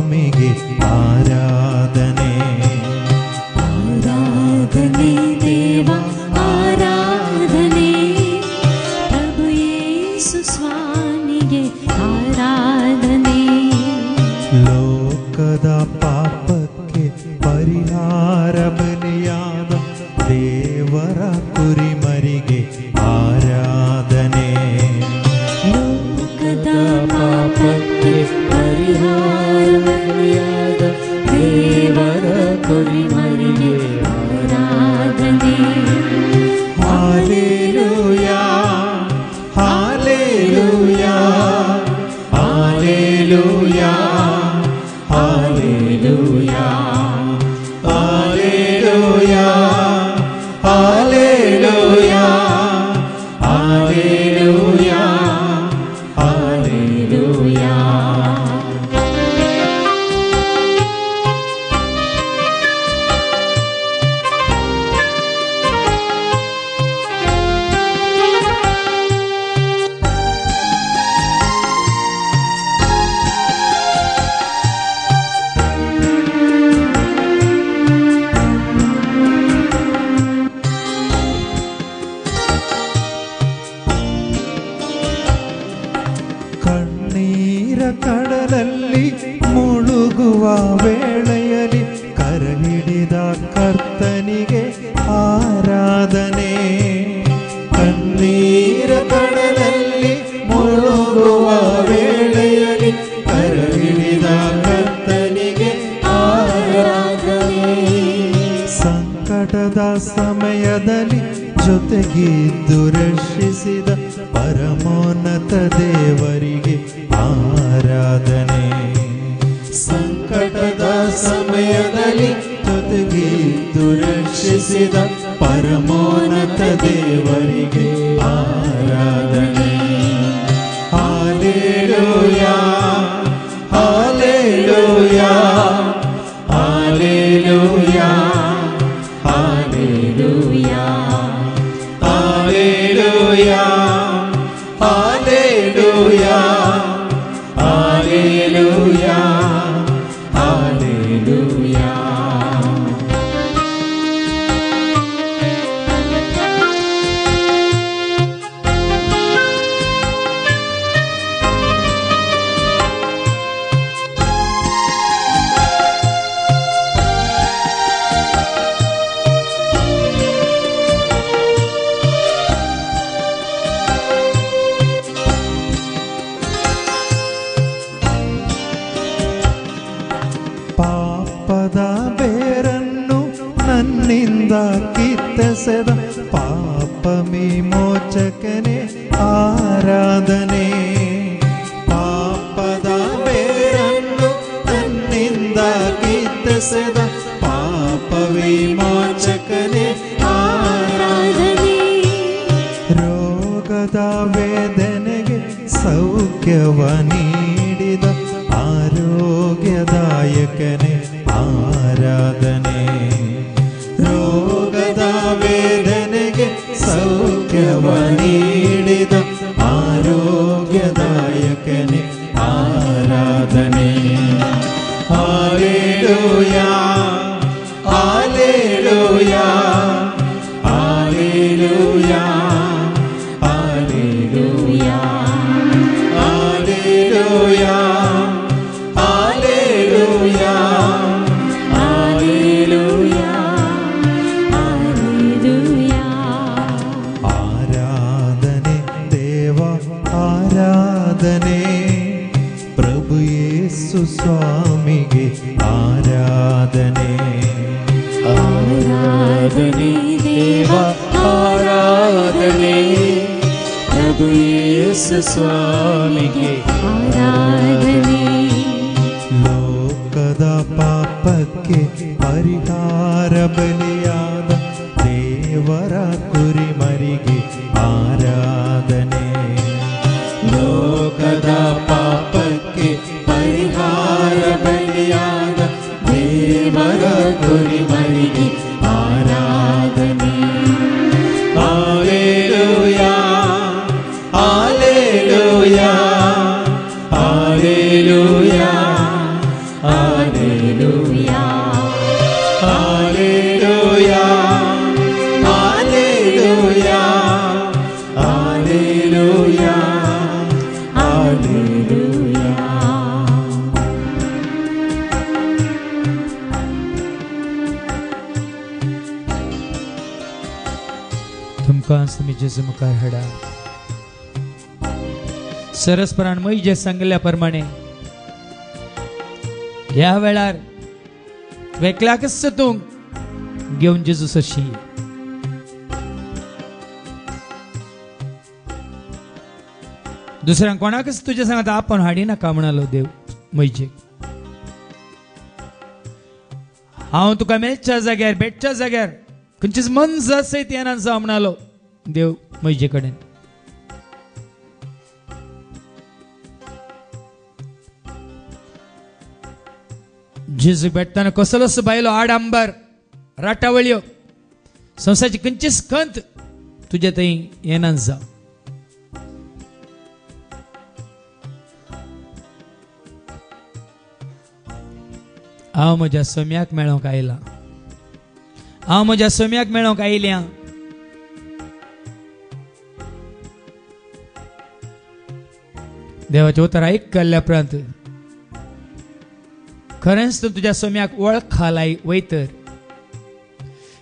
ಸ್ವಾಮಿಗೆ ಆರಾಧನೆ. ಆರಾಧನೆ ದೇವ ಆರಾಧನೆ, ಪ್ರಭು ಯೇಸು ಸ್ವಾಮಿಗೆ ಆರಾಧನೆ. ಲೋಕದ ಪಾಪಕ್ಕೆ ಪರಿಹಾರ ಬಲಿಯಾದ ದೇವರ ಕುರಿಮರಿಗೆ ಆರಾಧನೆ. ಲೋಕದ ಪಾಪಕ್ಕೆ ಪರಿಹಾರ ಬಲಿಯಾದ ದೇವರ ಕುರಿಮರಿಗೆ ಆರಾಧನೆ. Hallelujah hallelujah hallelujah hallelujah hallelujah hallelujah hallelujah hallelujah. ಕಣ್ಣೀರ ಕಡಲಲ್ಲಿ ಮುಳುಗುವ ವೇಳೆಯಲ್ಲಿ ಕರಹಿಡಿದ ಕರ್ತನಿಗೆ ಆರಾಧನೆ. ಕಣ್ಣೀರ ಕಡಲಲ್ಲಿ ಮುಳುಗುವ ವೇಳೆಯಲ್ಲಿ ಕರಹಿಡಿದ ಕರ್ತನಿಗೆ ಆರಾಧನೆ. ಸಂಕಟದ ಸಮಯದಲ್ಲಿ ಜೊತೆಗಿದ್ದು ರಕ್ಷಿಸಿದ ಪರಮೋನ್ನತ ದೇವರಿಗೆ ಆರಾಧನೆ. ಸಂಕಟದ ಸಮಯದಲ್ಲಿ ಜೊತೆಗಿದ್ದು ರಕ್ಷಿಸಿದ ಪರಮೋನ್ನತ ದೇವರಿಗೆ ಆರಾಧನೆ. Hallelujah hallelujah hallelujah hallelujah hallelujah hallelujah hallelujah hallelujah. ಪಾಪದ ಬೇರನ್ನು ನನ್ನಿಂದ ಕಿತ್ತೆಸೆದ ಪಾಪ ವಿಮೋಚಕನೇ ಆರಾಧನೆ. ಪಾಪದ ಬೇರನ್ನು ನನ್ನಿಂದ ಕಿತ್ತೆಸೆದ ಪಾಪ ವಿಮೋಚಕನೇ ಆರಾಧನೆ. ರೋಗದ ವೇದನೆಗೆ ಸೌಖ್ಯವ ನೀಡಿದ ಆರೋಗ್ಯದಾಯಕನೇ ಆರಾಧನೆ. ರೋಗದ ವೇದನೆಗೆ ಸೌಖ್ಯವ ನೀಡಿದ ಆರೋಗ್ಯದಾಯಕನೇ ಆರಾಧನೆ. Hallelujah hallelujah hallelujah hallelujah hallelujah hallelujah hallelujah hallelujah. ಆರಾಧನೆ ದೇವ ಆರಾಧನೆ, ಪ್ರಭು ಯೇಸು ಸ್ವಾಮಿಗೆ ಆರಾಧನೆ. ಆರಾಧನೆ ದೇವ ಆರಾಧನೆ, ಪ್ರಭು ಯೇಸು ಸ್ವಾಮಿಗೆ ಆರಾಧನೆ. ಲೋಕದ ಪಾಪಕ್ಕೆ ಪರಿಹಾರ ಬಲಿಯಾದ ದೇವರ ಕುರಿಮರಿಗೆ ಆರಾಧನೆ. ಲೋಕದ ಪಾಪಕ್ಕೆ ಪರಿಹಾರ ಬಲಿಯಾದ ದೇವರ ಕುರಿಮರಿಗೆ ಆರಾಧನೆ. Hallelujah hallelujah hallelujah hallelujah hallelujah hallelujah hallelujah hallelujah तुमकां तुमी जेजू मुखार हाडा सरस्परान मै जे सांगल्या प्रमाणे ह्या वेळार वेकल्याकच तूं घेवन जेजू सरशी दुसऱ्यांक कोणाकच तुजे सांगता आपण हाडी नाका म्हणालो देव मैजे हांव तुका मेळच्या जाग्यार बेटच्या जाग्यार खंयचीच मनस सयत येना जावं म्हणालो देव मैजे कडेन जेजू भेटताना कसलोच बायलो आडांबर राटावळ्यो संवसाराची खंयचीच खंत तुजे थंय येना जावं हांव म्हज्या सोम्याक मेळोंक आयला हांव म्हज्या सोम्याक मेळोंक आयल्या देवाचें उतर आयकल्या उपरांत खरेंच तूं तुज्या सोम्याक वळखालाय वयतर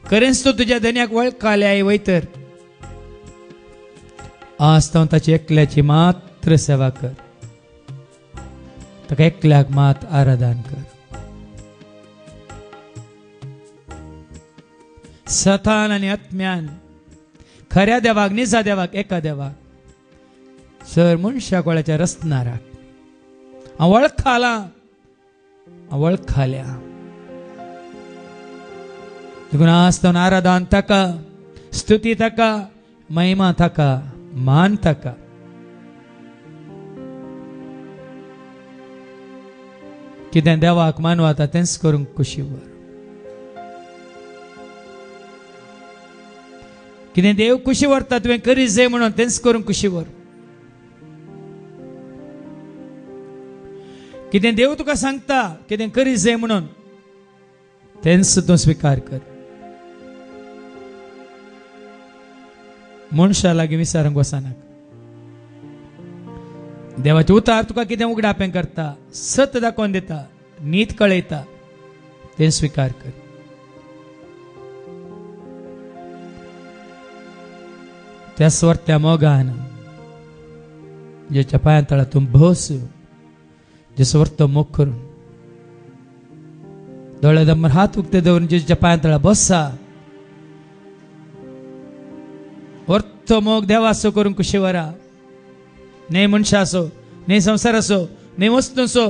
खरेंच तूं तुज्या धन्याक वळखाल्याय वयतर आज तो ताची एकल्याची मात्र सेवा कर ताका एकल्याक मात आराधन कर सतान आनी आत्म्यान खऱ्या देवाक निजा देवाक एका देवाक सर मनशाक वळाच्या रस्तनाराक हांव वळखाला वळखाल्या देखून आज तो आराधन ताका स्तुती ताका महिमा ताका मान ताका कितें देवाक मानू आता तेंच करूंक कुशीवर कितें देव कुशी व्हरता तुवें करी जाय म्हणून तेंच करूंक कुशीवर कितें देव तुका सांगता कितें करी जाय म्हणून तेंच तूं स्वीकार कर मनशा लागीं विचारूंक वचनाका देवाचें उतार तुका कितें उगडापें करता सत दाखोवन दिता नीत कळयता तें स्वीकार कर त्या स्वार्थ्या मोगान जेच्या पांया तळा तूं बस जे स्वार्थ मोग करून दोळे दमर हात उक्ते दवरून जेच्या पांया तळा बसा अर्थ मोग देवासो करून कुशी वरा न्हय मनशा असो न्हय संसार असो न्हय वस्तू असो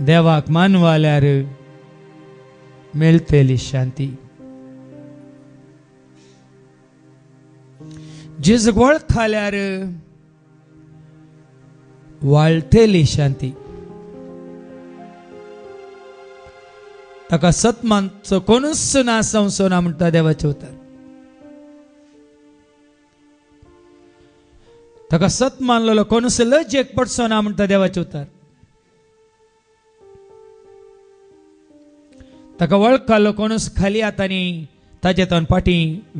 देवाक मानवाल्यार मेळटली शांती जेजूक वळखाल्यार वाळटली शांती ताका सतमानचो कोणूच ना संवसो ना म्हणटा देवाचें उतर ताका सत मानलेलो कोणूच लजेक पडचो ना म्हणटा देवाचें उतर ताका वळखालो कोणूच खाली हातांनी ताचे तोंड पाटी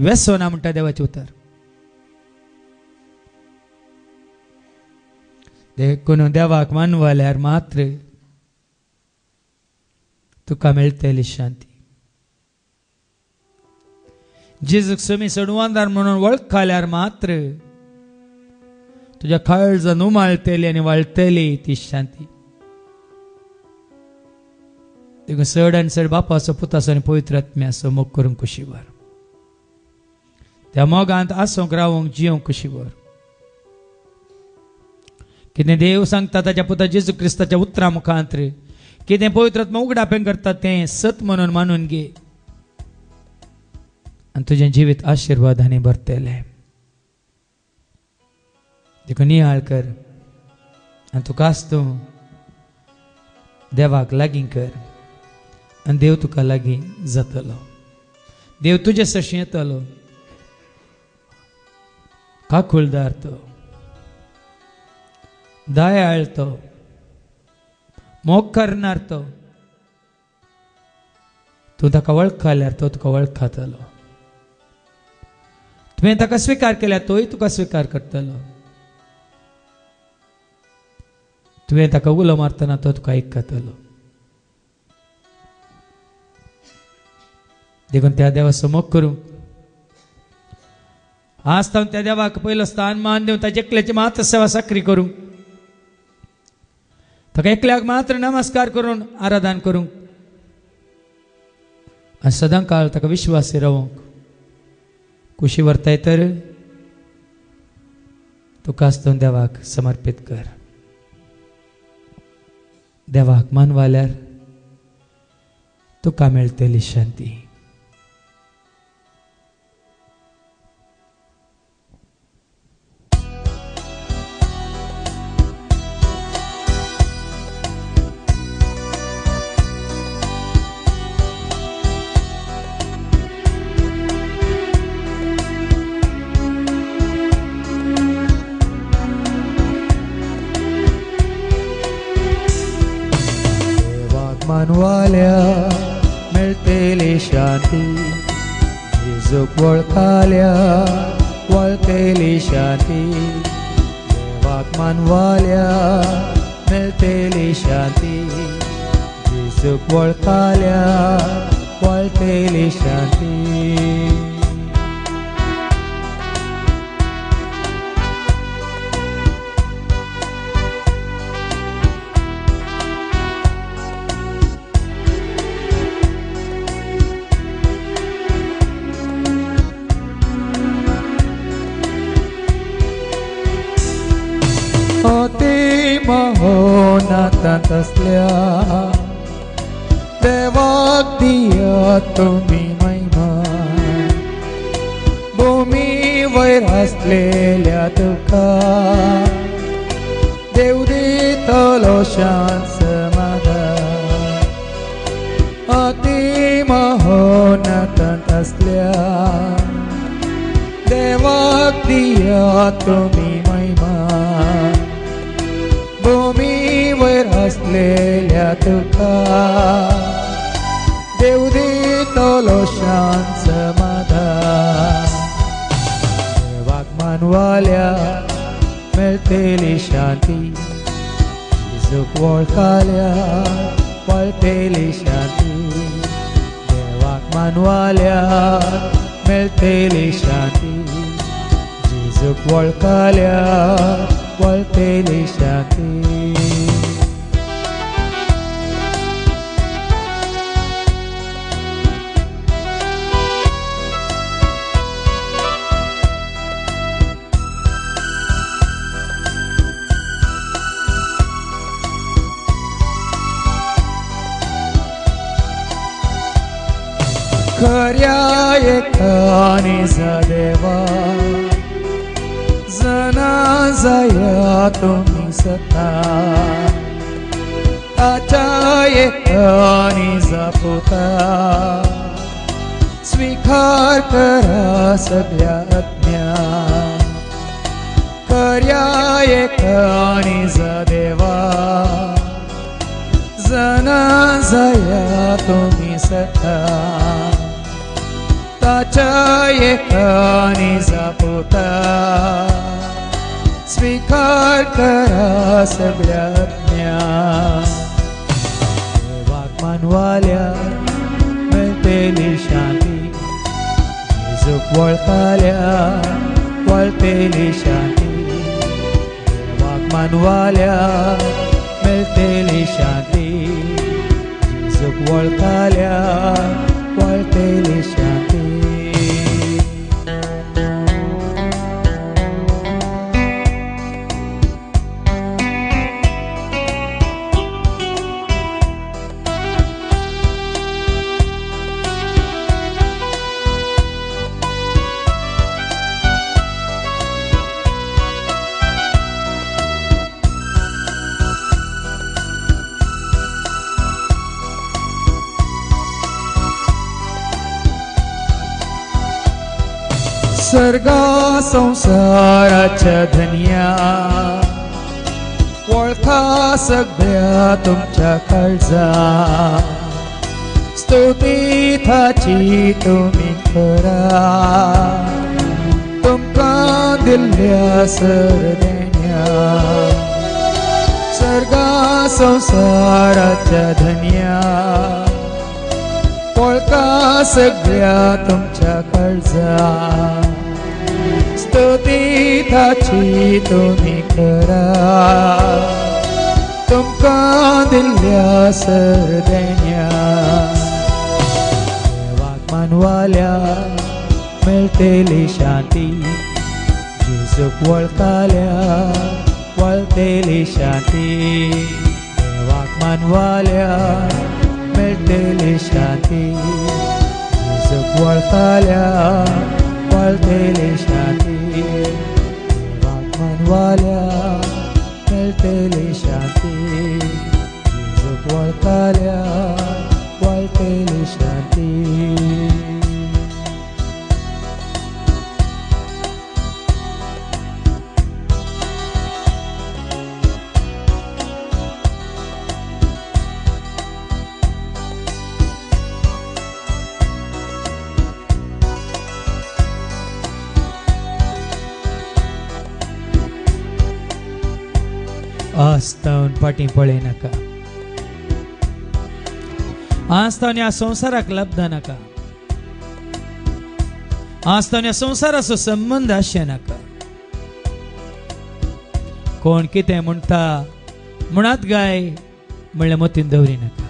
वेसो ना म्हणटा देवाचें उतर देखून देवाक मानवाल्यार मात्र तुका मेळटली शांती जेजूक समी सडवांदार म्हणून वळखाल्यार मात्र तुज्या काळजान उमाळटली आनी वाळटली ती शांती देखून चड आनी चड बापाचो पुताचो आनी पवित्र आत्म्याचो मोग करूंक कुशीवर त्या मोगांत आसूंक रावूंक जियोंक कुशीवर कितें देव सांगता ताच्या पुता जेजू क्रिस्ताच्या उतरा मुखांत कितें पवित्र आत्मा उगडापें करता तें सत म्हणून मानून घे आनी तुजें जिवीत आशिर्वादांनी भरतलें देखून नियाळ कर आनी तुका आस्तूं देवाक लागीं कर आनी देव तुका लागीं जातलो देव तुजे सशी येतलो काकुळदार तो दयाळ तो, मोग करणार तो. तू ताका वळखल्यार तो तुका वळखतलो. तुवें ताका स्वीकार केल्यार तोय तुका स्वीकार करतलो. तुवें ताका उलो मारतना तो तुका आयकतलो. देखून त्या देवाचो मोग करूंक, आज तावन त्या देवाक पयलो स्थान मान दिवन ताचे एकल्याची मात्र सेवा साखरी करूंक, ताका एकल्याक मात्र नमस्कार करून आराधन करूंक आनी सदां काळ ताका विश्वासी रावूंक कुशी व्हरताय तर तुकाच तो देवाक समर्पित कर. देवाक मानवाल्यार तुका मेळटली शांती. मानवाल्या मेळटली शांती. जेजूक वळखल्या वळटली शांती. देवाक मानवाल्या मेळटली शांती. जेजूक वळखल्या वळटली शांती. अति महोन्नत असल्या देवाक दिया तुम्ही महिमा. भूमी वयर असलेल्या तुका देव दितलो शांत समाधान. अति महोन्नत असल्या देवाक दिया तुम्ही महिमा. भूमी वयर असलेल्या तुका देव दितलो शांत समाधान. देवाक मानवाल्या मेळटली शांती. जेजूक वळखल्या वळटली शांती. देवाक मानवाल्या मेळटली शांती. जेजूक वळखल्या वळटली शांती. खऱ्या एकानीचा देवा जना जाया तुम्ही सता. ताच्या एकानीचा पुता स्वीकार करा सगळ्या अज्ञान. खऱ्या एकानीचा देवा जना जाया तुम्ही सता. ताच्या एकानीचा पुता स्वीकार करा सगळ्या ज्ञान. देवाक मानवाल्या मेळटली शांती. जेजूक वळखल्या वळटली शांती. देवाक मानवाल्या मेळटली शांती. जेजूक वळखल्या वळटली शांती. सर्गा संसाराच्या धन्या वळखा सगळ्या तुमच्या काळजा स्तुती थाची तुम्ही करा तुमकां दिल्ल्या सरदेण्या सर्गा संसाराच्या धन्या वळखा सगळ्या तुमच्या काळजा स्तुती थाची तुम्ही करा तुमकां दिल्ल्या सरदेण्या देवाक मानवाल्या मेळटली शांती जेजूक वळखल्या वळटली शांती देवाक मानवाल्या मेळटली शांती जेजूक वळखल्या वळटली शांती देवाक मानवाल्या मेळटली शांती जेजूक वळखल्या वळटली शांती आस्तावन पाटी पळय नाका आस्तावन ह्या संवसाराक लब्ध नाका आस्तावन ह्या संवसाराचो संबंध आसचे नाका कोण कितें म्हणटा म्हणत गाय म्हणल्यार मतीन दवरी नाका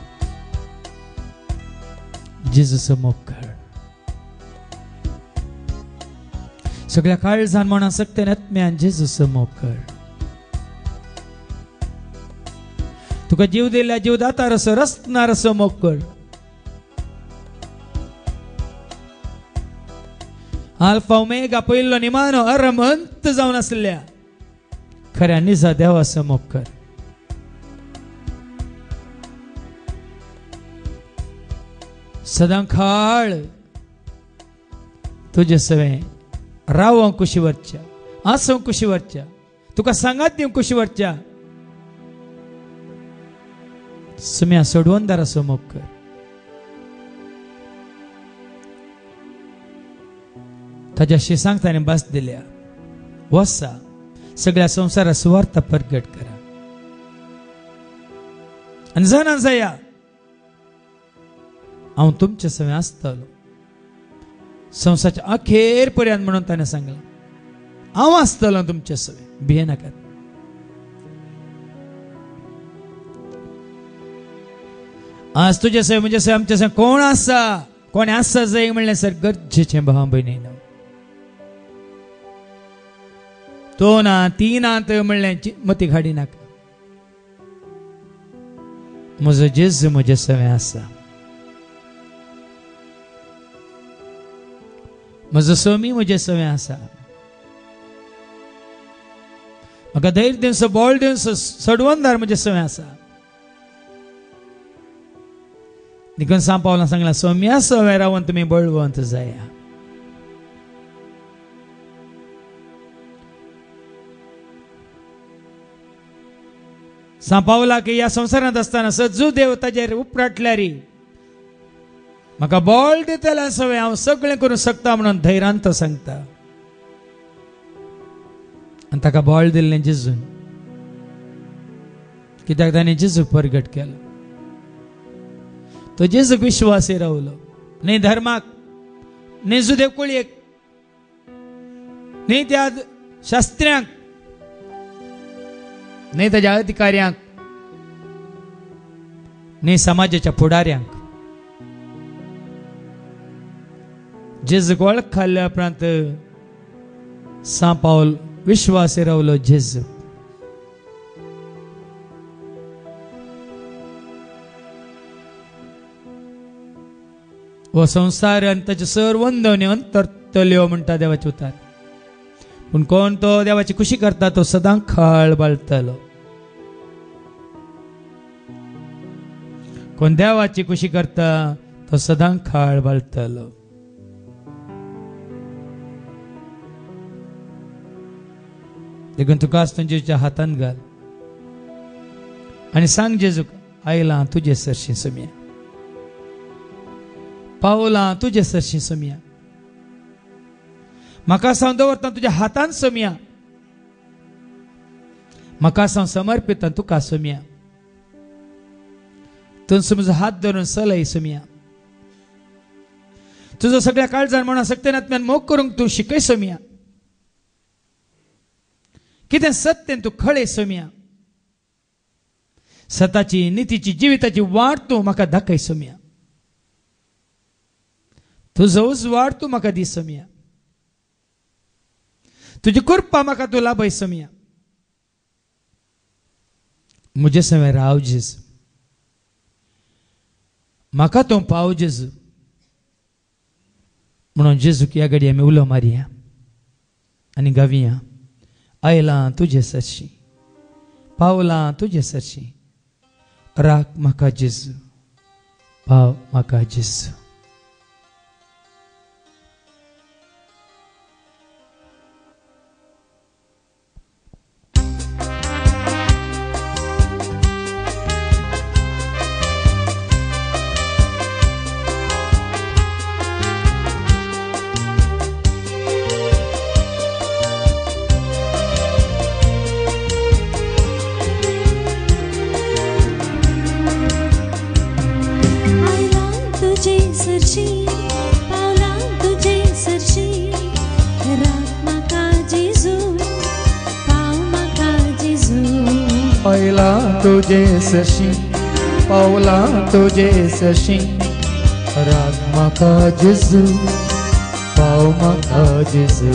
जेजूचो मोग कर सगळ्या काळजान म्हणा सक्तेन आत्म्यान जेजूचो मोग कर तुका जीव दिल्या जीवदातारसो रचणारसो मोग कर आल्फा ओमेगा पयलो निमानो अरमंत जावन आसल्या खऱ्या निजा देवाचो मोग कर सदांखाळ तुझे सवे रावों कुशी वरच्या आसों कुशी वरच्या तुका सांगात दिवं कुशी वरच्या सुम्या सोडवून दाराचो मोग कर ताज्याशी सांगताने बस दिल्या वसा सगळ्या संसारा सुवार्थ प्रगट करा आणि जाणा जाया हांव तुमचे सवे आसतलो संसाराच्या अखेर पर्यंत म्हणून ताणें सांगला हांव आसतलो तुमचे सवे भिये नाकात आज तुझे सवे म्हणजे सवे आमचे सवे कोण आसा कोण आसा जाय म्हणले सर गरजेचे भाव भयणीनो तो ना ती ना म्हणले मती घाडी नाका म्हजो जेजू म्हजे सवे आसा म्हजो स्वामी म्हजे सवे आसा म्हाका धैर्य दिवचो बोळ दिवचो सडवंदार म्हजे सवे आसा देखून सांग पावला सांगला सौम्या सवे रावून तुम्ही बळवंत जाया सांग पावला की या संसारात असताना सज्जू देव ताजेर उपराटल्यारी म्हाका बळ दितले सवे हांव सगळें करूं शकता म्हणून धैर्यांत सांगता आनी ताका बळ दिल्लें जेजून कित्याक ताणें जेजू प्रगट केलो तो जेजूक विश्वासी रावलो न्ही धर्माक न्ही जुदेव कोळयेक न्ही त्या शास्त्र्यांक न्ही ताच्या अधिकाऱ्यांक न्ही समाजाच्या फुडाऱ्यांक जेजूक वळखल्या उपरांत सांग पावल विश्वासी रावलो जेजू व संसार आणि त्याचे सर्वंदवणी अंतरतल्यो म्हणटा देवाचे उतार पण कोण तो देवाची खुशी करता तो सदां खाळ बाळतलो कोण देवाची खुशी करता तो सदां खाळ बाळतलो देखून तुका तुझ्या हातान घाल आणि सांग जेजूक आयला तुझे सरशी सोम्या, पावला तुझे सरशी सोम्या, म्हाका हांव दवरता तुझ्या हातान सोम्या, म्हाका हांव समर्पिता तुका सोम्या, तुझं म्हजो हात धरून चलय सोम्या, तुझो सगळ्या काळजान म्हणा सक्तीनात्म्यान मोग करूंक तू शिकय सोम्या, कितें सत्य तू खळे सोम्या, सताची नितीची जिविताची वाट तू म्हाका दाखय सोम्या, तुजो उजवाड तू म्हाका दी सोम्या, तुजी कृपा म्हाका तू लाभय सोम्या, म्हजे समें राव जेजू, म्हाका तू पाव जेजू. म्हणून जेजूक या घडी आमी उलो मारया आनी गावया आयला तुझे सरशी, पावला तुझे सरशी, राख म्हाका जेजू, पाव म्हाका जेजू. आयला तुझे सरशी, पावला तुझे सरशी, राख म्हाका जेजू, पाव म्हाका जेजू.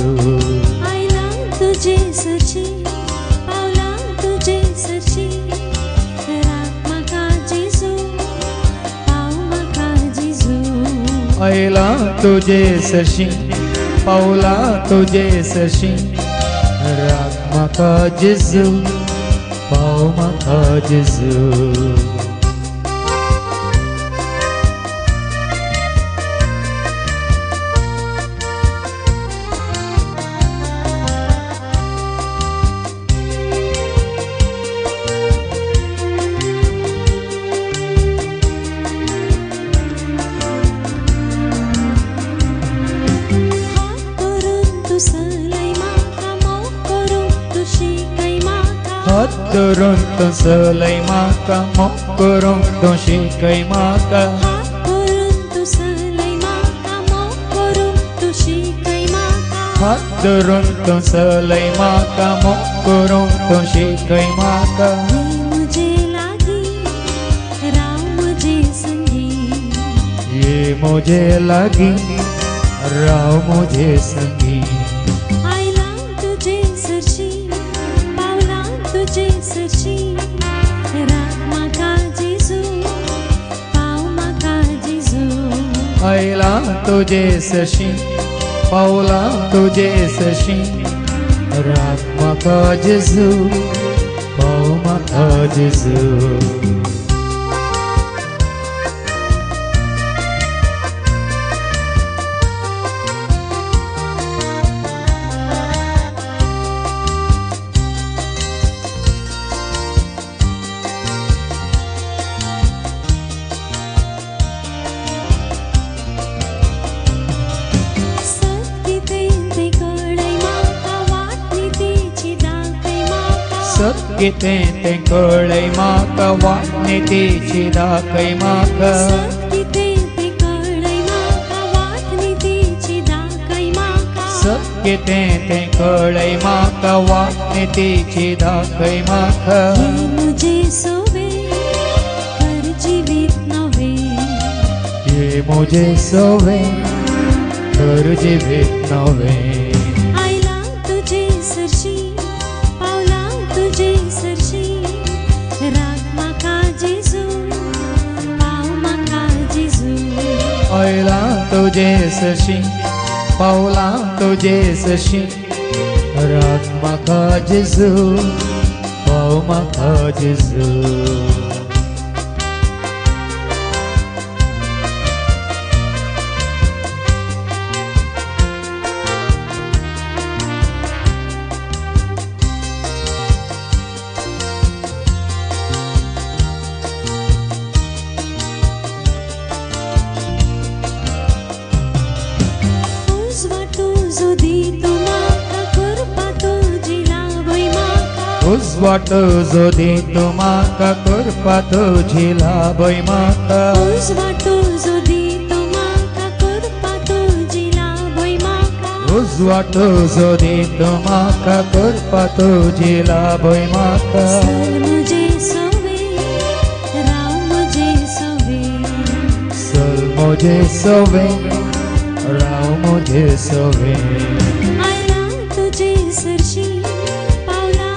आयला तुझे सरशी, पावला तुझे सरशी, राख म्हाका जेजू, पाव म्हाका जेजू. आयला तुझे सरशी, पावला तुझे सरशी, राख म्हाका जेजू, पाव म्हाका जेजू. हात धरून तू चलय म्हाका, मोग करूंक तू शिकय म्हाका, हात धरून तू चलय म्हाका, मोग करूंक तू शिकय म्हाका, हात धरून तू चलय म्हाका, मोग करूंक तू शिकय म्हाका. ये मुझे लागी, राव मुझे संगी, ये मुझे लागी, राव मुझे संगी. आयला तुझे सरशी, पावला तुझे सरशी, राख म्हाका जेजू, पाव म्हाका जेजू. आयला तुझे सरशी, पावला तुझे सरशी, राख म्हाका जेजू, पाव म्हाका जेजू. सत्कितें तें कळय म्हाका, वाट नितीची दाखय म्हाका, सत्कितें तें कळय म्हाका, वाट नितीची दाखय म्हाका, सत्कितें तें कळय म्हाका, वाट नितीची दाखय म्हाका. ये मुझे सोवे, कर जीवित नवे, ये मुझे सोवे, कर जीवित नवे. आयला तुझे सरशी, पावला तुझे सरशी, राख म्हाका जेजू, पाव म्हाका जेजू. आयला तुझे सरशी, पावला तुझे सरशी, राख म्हाका जेजू, पाव म्हाका जेजू. उजवाटो जो दितो म्हाका करपा तुजी लाभय म्हाका उजवाटो जो दितो म्हाका करपा तुजी लाभय म्हाका उजवाटो जो दितो म्हाका करपा तुजी लाभय म्हाका चल म्हजे सवे राव म्हजे सवे चल म्हजे सवे राव म्हजे सवे आयला तुजे सरशी पावला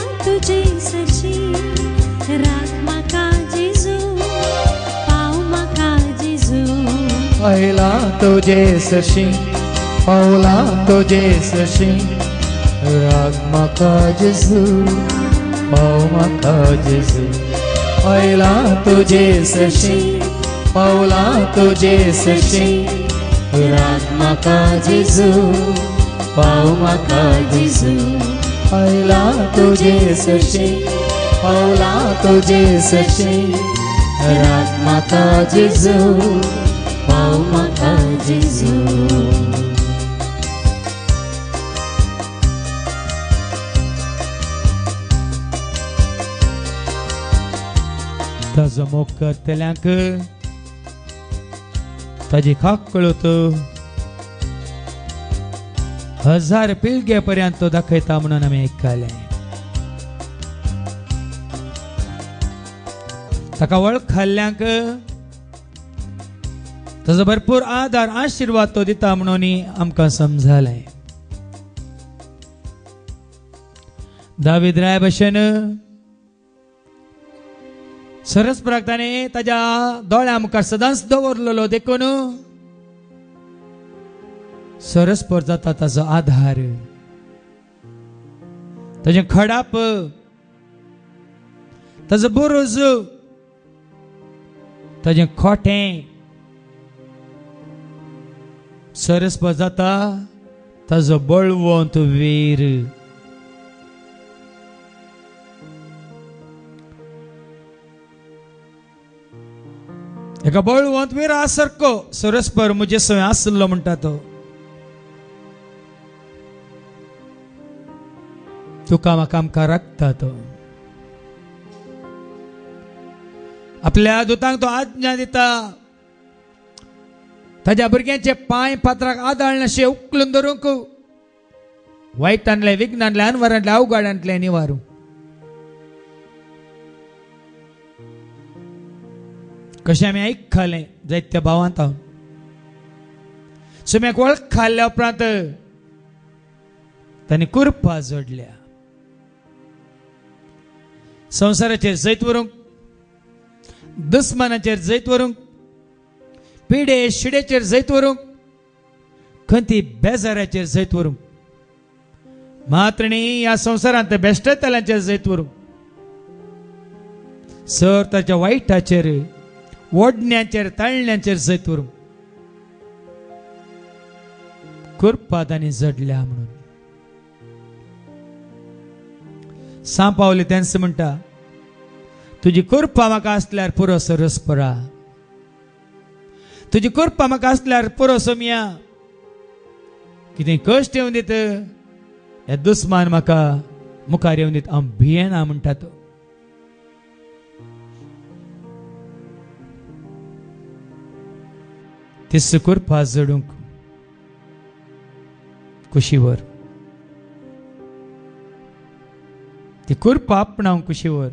तुजे सरशी राख म्हाका जेजू पाव म्हाका जेजू आयला तुजे सरशी पावला तुजे सरशी राग म्हाका जेजू पाव म्हाका जेजू आयला तुजे सरशी पावला तुजे सरशी राग म्हाका जेजू पाव म्हाका जेजू आयला तुजे सरशी पावला तुजे सरशी राग म्हाका जेजू पाव म्हाका जेजू ताजो मोग करतल्यांक ताजी खाक कळत 1000 पिळगे पर्यंत तो दाखयता म्हणून आमी आयकले ताका वळखल्ल्यांक ताजो भरपूर आदार आशीर्वाद तो दिता म्हणून आमकां समजलें दावीद राय भशेन सरस्पराक ताणें ताज्या दोळ्या मुखार सदांच दवरलेलो देखून सरस्पर जाता ताजो आधार ताजें खडाप ताजो बुरूज ताजें खोटें सरस्पर जाता ताजो बळवंत वीर एका बळवंत वीरा सारको सरस्पर म्हजे सय आसलो म्हणटा तो तुका म्हाका आमकां राखता तो आपल्या दुतांक तो आज्ञा दिता ताज्या भुरग्यांचे पांय फातराक आदाळनाशे उखलून धरूंक वायटांतले विघ्नांतले अनवरांतले अवघडांतले निवारूंक कशें आमी आयकले जायत्या भावांत हांव सुम्याक वळखल्या उपरांत तांणी कुरपा जोडल्या संवसाराचेर जैत व्हरूंक दुस्मानाचेर जैत व्हरूंक पिडे शिडेचेर जैत व्हरूंक खंती बेजाराचेर जैत व्हरूंक मात्र न्ही ह्या संवसारांत बेश्टेतल्यांचेर जैत व्हरूंक सर ताच्या वायटाचेर ओडण्यांचेर ताळण्यांचेर जैत व्हरूंक कुरपा तांणी जडल्या म्हणून सांपावली तेंच म्हणटा तुजी कुरपा म्हाका आसल्यार पुरो सरस्परा तुजी कुरपा म्हाका आसल्यार पुरो सोम्या कितें कश्ट येवन दीत हे दुस्मान म्हाका मुखार येवन दीत हांव भियेना म्हणटा तो तिस कुरपा जडूंक कुशीवर ती कुरपा आपणावंक कुशीवर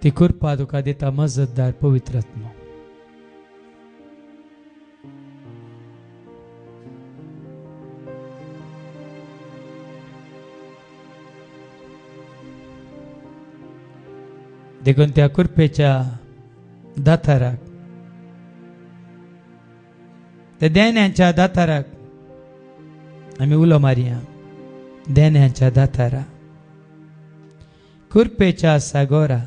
ती कुरपा तुका दिता मजतदार पवित्र आत्मा देखून त्या कुरपेच्या दाताराक त्या देण्यांच्या दाताराक आमी उलो मारया देण्यांच्या दातारा कुरपेच्या सागोरा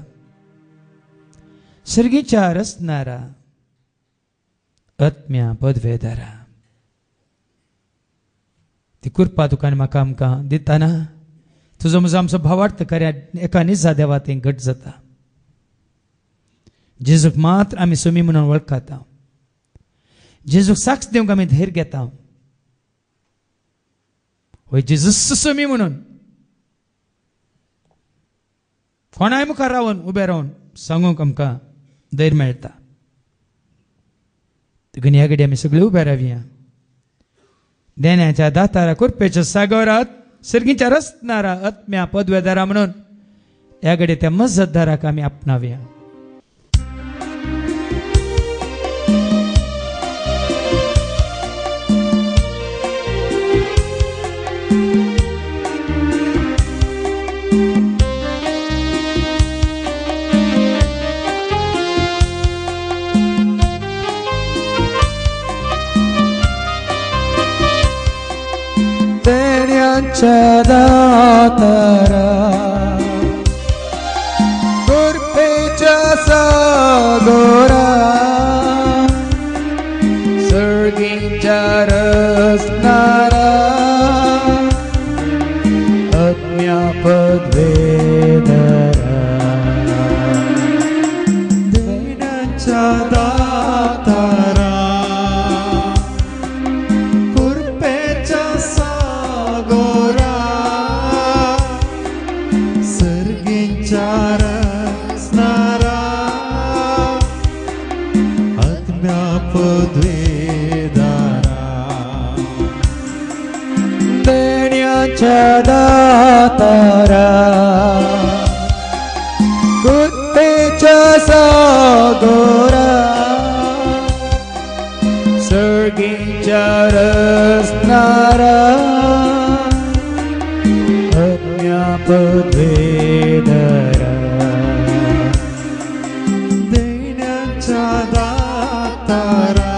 सर्गीच्या रसनारा आत्म्या पदवेदारा ती कुरपा तुका म्हाका आमकां दिताना तुजो म्हजो आमचो भावार्थ कर्या एका निजा देवा तें घट जाता जेजूक मात्र आम्ही सुमी म्हणून वळखता. जेजूक साक्ष देऊंक आम्ही धैर्य घेता. होय जेजूस सुमी म्हणून कोणाय मुखार रावन उबे रावन सांगूंक आमकां धैर्य मेळटा. देखून ह्या घडी आमी सगळे उबे रावया. देण्याच्या दातारा कृपेच्या सागरात सर्गीच्या रचणारा आत्म्या पदवेदारा म्हणून ह्या घडी त्या मजतदाराक आमी आपणावया. देण्याच्या दातारा कृपेच्या सागरा सर्गीच्या रचणारा आत्म्या पदवेदारा देण्याच्या दातारा दातारा कृपेच्या सागरा सर्गीच्या रचणारा आत्म्या पदवेदारा देण्याच्या दातारा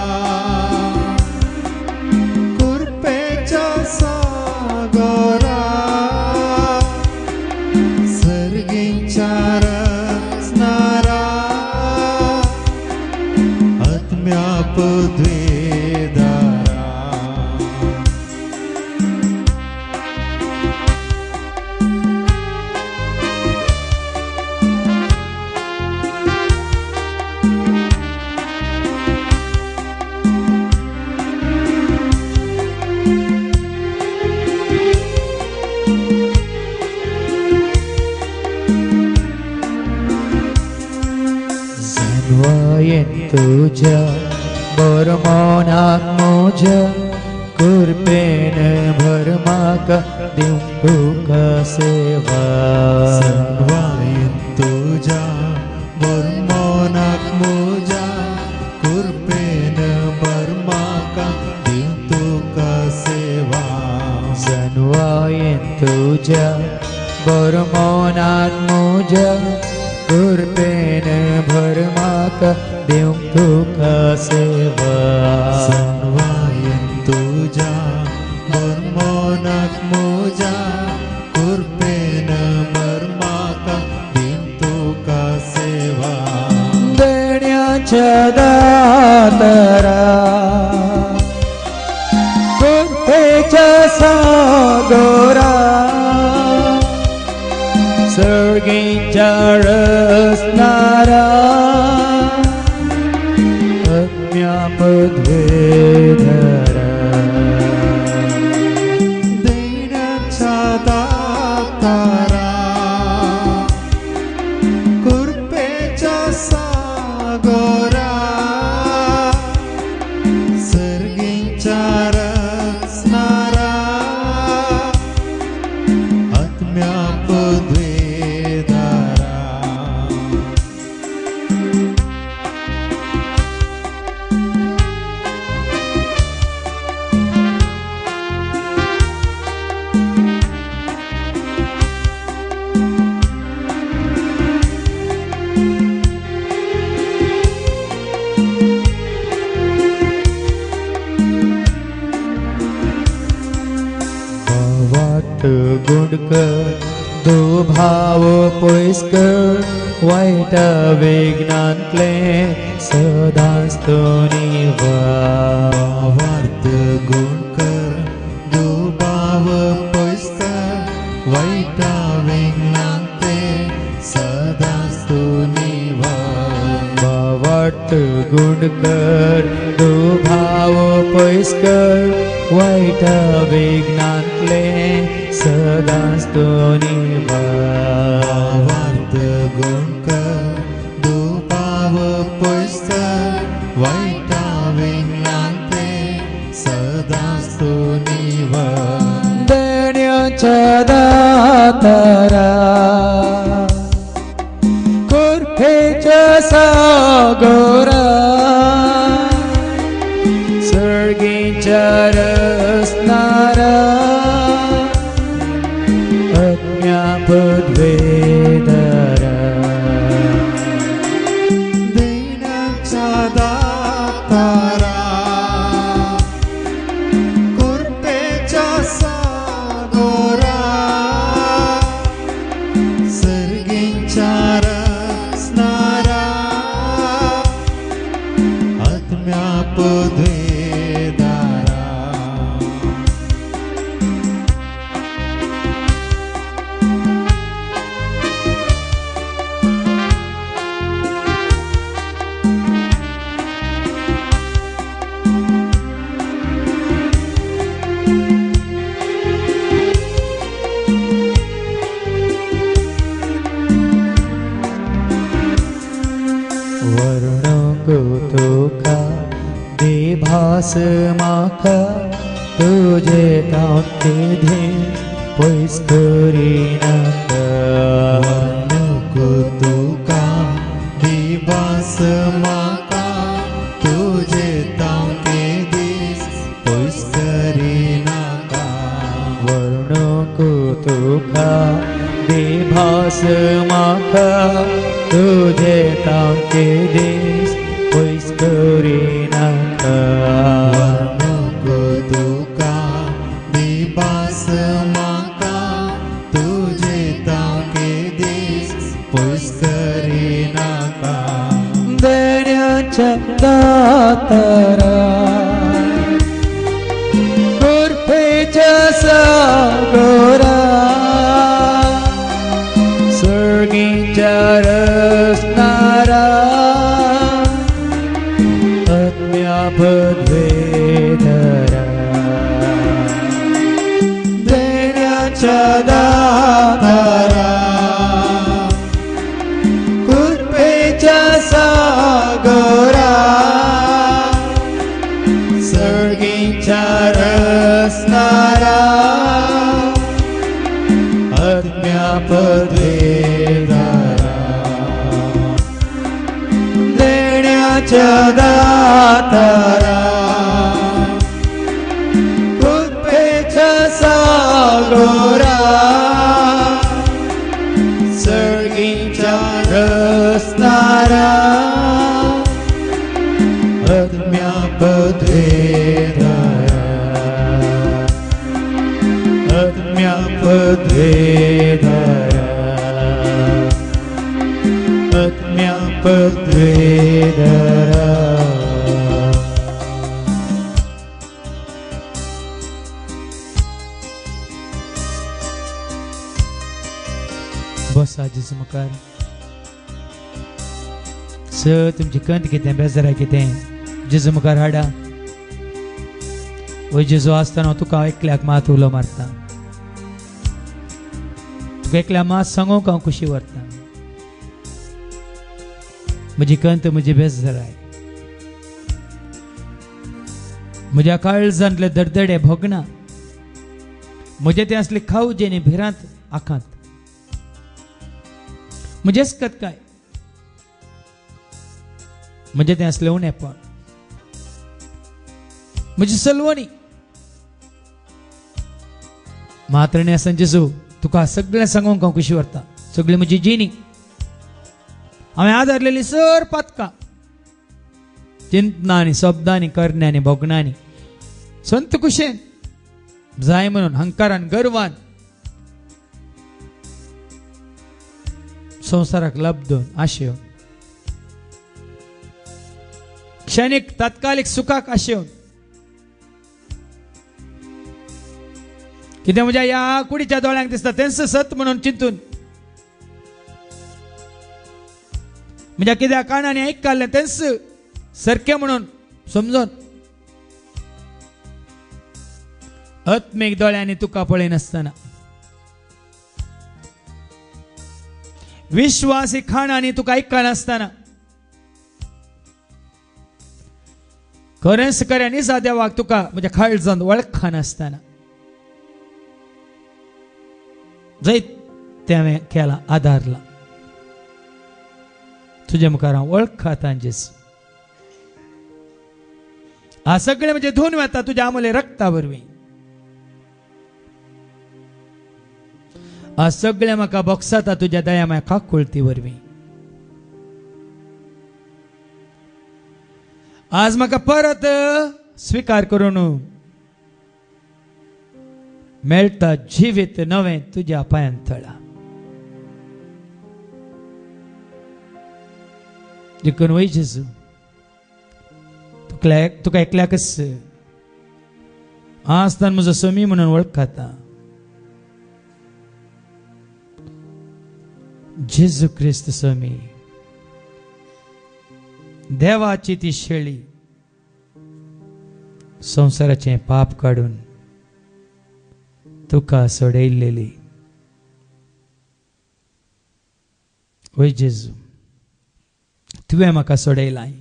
तुझ्या बरमोनाक मोज्या कृपेन भर म्हाका दिवंक तुका सेवा. तुझ्या बरमोनाक मोज्या कृपेन भर म्हाका दिवंक तुका सेवा. जनवायेन तुझ्या बरमोनाक मोज्या कृपेन भर म्हाका दिवंक तुका सेवा. सन्वायन तुझ्या बरमोनाक मोज्या कृपेन भर म्हाका दिवंक तुका सेवा. देण्याच्या दातारा कृपेच्या सागरा सर्गीच्या रचणारा आत्म्या पदवेदारा देण्याच्या दातारा कृपेच्या सागरा सर्गीच्या रचणारा आत्म्या पदवेदारा. गुणकर दो भाव पयस्कर वाईट विघ्नांतले सदांच निवार्थ. गुणकर दो भाव पयस्कर वाईट विघ्नांतले सदांच निवार्थ. वार्त गुण कर तू भाव पयस कर वाईट विघ्नांतले सदांच तो निवार वार्त गुण कर तू भाव पयस कर वाईट विघ्नांतले सदांच तो निवार देण्याच्या दातारा कृपेच्या सागरा सर्गीच्या रचणारा अज्ञात वेदरा देण्याच्या दातारा कृपेच्या सागरा सर्गींच्या रचणारा आत्म्यापद वेदारा वर्णक तुका देभास माका तुझे तांते धे पयस करिनाका नको तुका दिवास म्हाका तुझे तांके दीस पयस करिनाका वर्णक तुका देभास माका तुझे तांते देश पयस करिनाका नको तुका दिवास म्हाका तुझे तांके दीस पयस करिनाका देण्याच्या दातारा कृपेच्या सागरा सर्गीच्या रचणारा अज्ञात वेदरा देण्याच्या दातारा कृपेच्या सागरा सर्गीच्या रचणारा अज्ञात वेदरा देण्याच्या दातारा कृपेच्या सागरा सर्गीच्या रचणारा अज्ञात वेदरा अज्ञात वेदरा अज्ञात वेदरा बस आज मुखार स तुमची कंत कितें बेजार कितें जेजू मुखार हाडा वय जेजू आसतना हांव तुका एकल्याक मात उलो मारता तुका एकल्या मात सांगूंक हांव खुशी व्हरता म्हजी कंत म्हजी बेजाराय म्हज्या काळजांतले दडदडे भोगना म्हजे ते असले खाऊ जेनी भिरांत आखांत म्हजेच कत काय म्हणजे ते असले उणेपण म्हजी सलवणी मात्रणे आसन जेजू तुका सगळें सांगूंक हांव खुशी व्हरता सगळी म्हजी जिणी हांवें आदारलेली सर पातकां चिंतनांनी शब्दांनी करण्यांनी भोगणांनी संत कुशेन जाय म्हणून हंकारान गर्वान संसाराक लब्धून आशेवन क्षणिक तात्कालिक सुखाक आशेवन कितें म्हज्या ह्या कुडीच्या दोळ्यांक दिसता तेंच सत म्हणून चिंतून म्हणजे कित्या कारणाने ऐकले तेच सारखे म्हणून समजून आत्मीक दोळ्यांनी तुका पळयनासतना विश्वासी खाणांनी तुका ऐकनासतना खरेंच खऱ्या निसा देवाक तुका म्हणजे काळजांत वळखनासतना जैत्यावें केला आदारला तुझ्या मुखार हांव वळखाता जेस हा सगळे म्हणजे धुवन वता तुझ्या आमले रक्ता वरवीं हा सगळे म्हाका भोगसाता तुझ्या दयामय काकुळती वरवीं आज म्हाका परत स्वीकार करून मेळटा जिवीत नवें तुझ्या पांयांत थळा देखून वय जेजू तुका एकल्याकच आसतना म्हजो समी म्हणून वळखाता जेजू क्रिस्त समी देवाची ती शेळी संसाराचे पाप काढून तुका सोडयलेली वय जेजू तुवें म्हाका सोडयलाय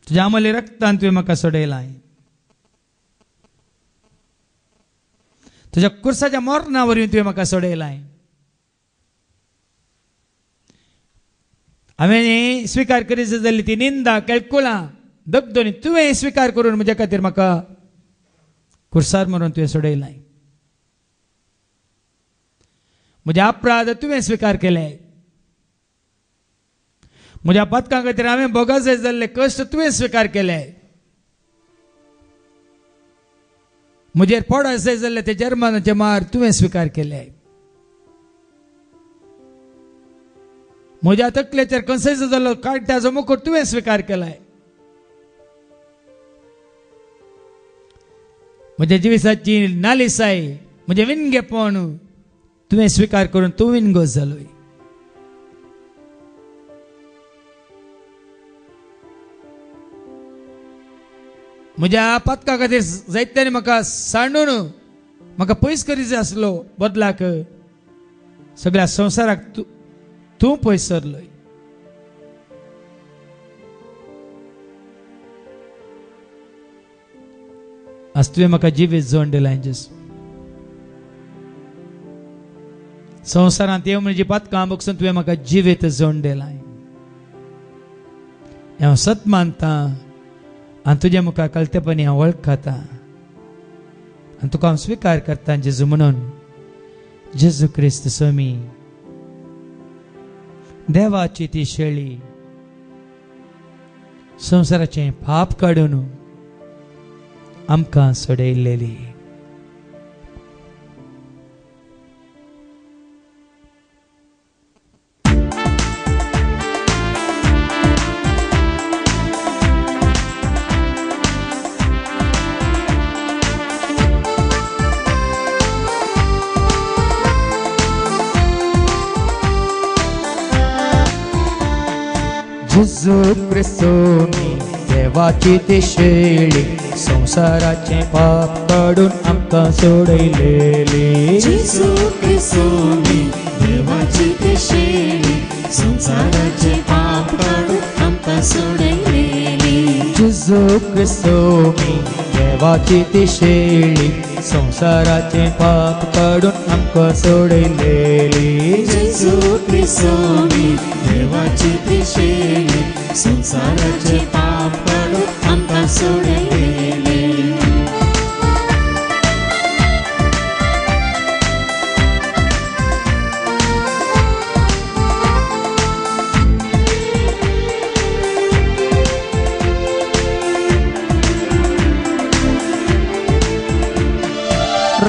तुझ्या आमले रक्तान तुवें म्हाका सोडयलाय तुझ्या कुर्साच्या मरणा वरवीं तुवें म्हाका सोडयलाय हांवें स्वीकार करीत जाल्यार ती निंदा केळकुळां दगदोनी तुवें स्वीकार करून म्हज्या खातीर म्हाका कुर्सार मरून तुवें सोडयलाय म्हजे अपराध तुवें स्वीकार केले म्हज्या पदकां खातीर हांवें भोगस जाय जाल्ले कश्ट तुवें स्वीकार केले म्हजेर पडस जाय जाल्ले ते जर्मनाचे मार तुवें स्वीकार केले म्हज्या तकलेचेर कसयचो जाल्लो काट्याचो मुकुट तुवें स्वीकार केलाय म्हज्या जिविसाची नालिसाय म्हजें विनगेपण तुवें स्वीकार करून तूं विनगोस जालोय म्हज्या पदका खातीर जायत्यांनी म्हाका सांडून म्हाका पयस करीत जाय आसलो बदलाक सगळ्या संवसाराक तूं पयस सरलोय आज तुवें म्हाका जिवीत जोड दिलाय जेजू संवसारांत येवं म्हणजे पदकां बगसून तुवें म्हाका जिवीत जोड दिलाय हांव सत मानता आनी तुज्या मुखार कळतेपणी हांव वळखता आनी तुका हांव स्वीकार करता जेजू म्हणून जेजू क्रिस्त स्वामी देवाची ती शेळी संवसाराचें पाप काडून आमकां सोडयलेली जेजू क्रिस्तोनी देवाची ती शेळी संसाराचे पाप काडून आमकां सोडयलेली जेजू क्रिस्तोनी देवाची ती शेळी संसाराचे पाप काडून आमकां सोडयलेली जेजू क्रिस्तोनी देवाची ती शेळी संसाराचे पाप काडून आमकां सोडयलेली जेजू क्रिस्तोनी देवाची ती शेळी संसाराचे पाप काडून आमकां सोडयलेली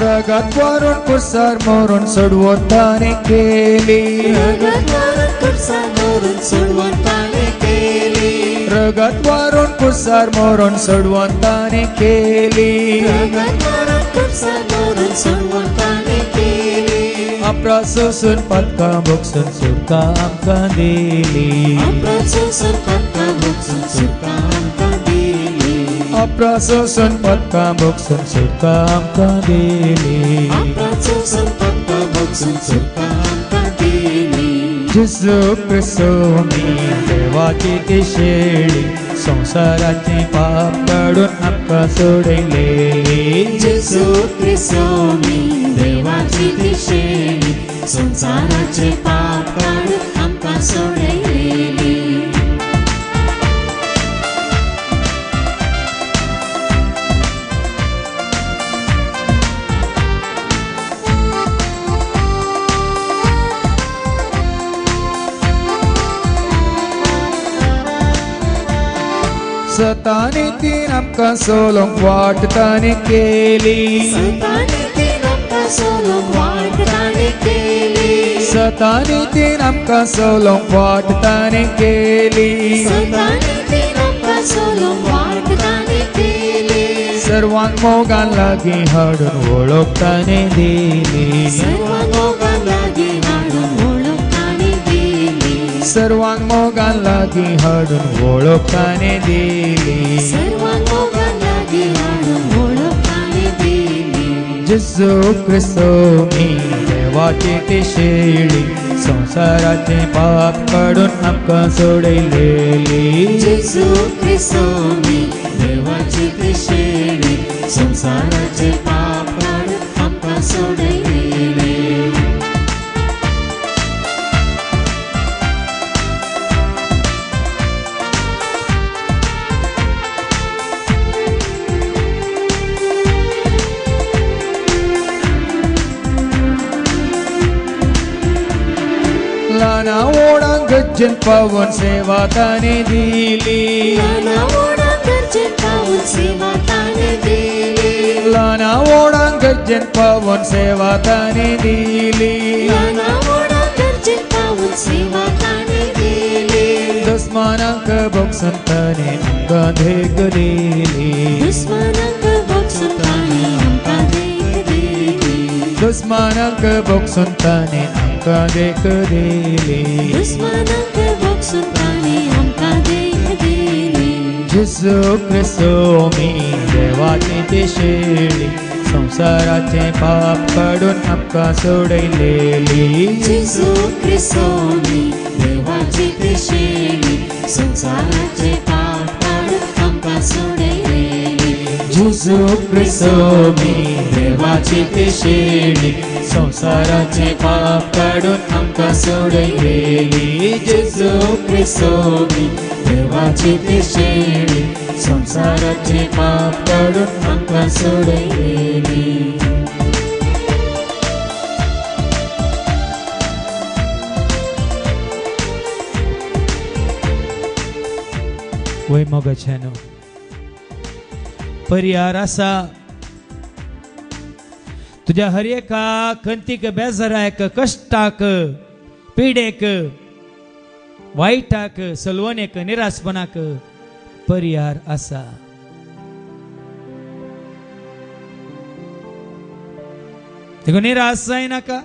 रगत वारून कुर्सार मरून सोडवून ताणे केली रगत वारून कुर्सार मरून सोडवून ताणे केली रगत वारून कुर्सार मरून सोडवून ताणे केली रगत वारून कुर्सार मरून सोडवून ताणे केली Aprasosun patka boksun surka amka dili. Aprasosun patka boksun surka amka dili. Aprasosun patka boksun surka amka dili. Aprasosun patka boksun surka amka dili. Jesu Kristo मी देवाची ती शेळी संसाराचे पाप काढून आमका सोडलेली. जेजू ख्रिस्तो मी देवाची ती शेळी संसाराचे पाप काढून आमका सोडलेली. सताने तीन आमका सोलोंक वाटताने केली. सताने तीन आमका सोलोंक वाटताने केली. सताने तीन आमका सोलोंक वाटताने केली. सताने तीन आमका सोलोंक वाटताने केली. सर्वांक मोगान लागी हाडून वळखताने दिली. सर्वांक मोगान लागी हाडून वळखताने दिली. सर्वांक मोगान लागी हाडून वळखताने दिली. सर्वांक मोगान लागी हाडून वळखताने दिली. जेजू ख्रिस्तो मी देवाची ती शेळी संसाराचे पाप काढून आमका सोडलेली. जेजू ख्रिस्तो मी देवाची ती शेळी संसाराचे पाप काढून आमका सोडलेली. लाना ओढांक गज्जन पावन सेवा ताने दिली. लाना ओढा गर्जन पाऊल सेवा ताने दिली. लाना ओढांक गज्जन पावन सेवा ताने दिली. लाना ओढा गर्जन पाऊल सेवा ताने दिली. दुस्मानांक बक्षून ताने आमका देख दिली. दुश्मनांक बक्षून ताने आमका देख दिली. दुस्मानांक बक्षून ताने आमका देख दिली. दुश्मनांक बक्षून ताने आमका देख दिली. जेजू ख्रिस्तो मी देवाची ती शेळी संसाराचे पाप काढून आमका सोडलेली. जेजू ख्रिस्तो मी देवाची ती शेळी संसाराचे पाप काढून आमका सोडलेली. जेजू ख्रिस्तो मी देवाची ती शेळी संसाराचे पाप काढून आमका सोडलेली. जेजू ख्रिस्तो मी देवाची ती शेळी संसाराचे पाप काढून आमका सोडलेली. वय मोगाच्यानो परिहार आसा तुझ्या हर एका खंतीक बेजाराक कश्टाक पिडेक वाईटाक सलवणेक निरासपणाक परिहार आसा. देखो निराश जायनाका.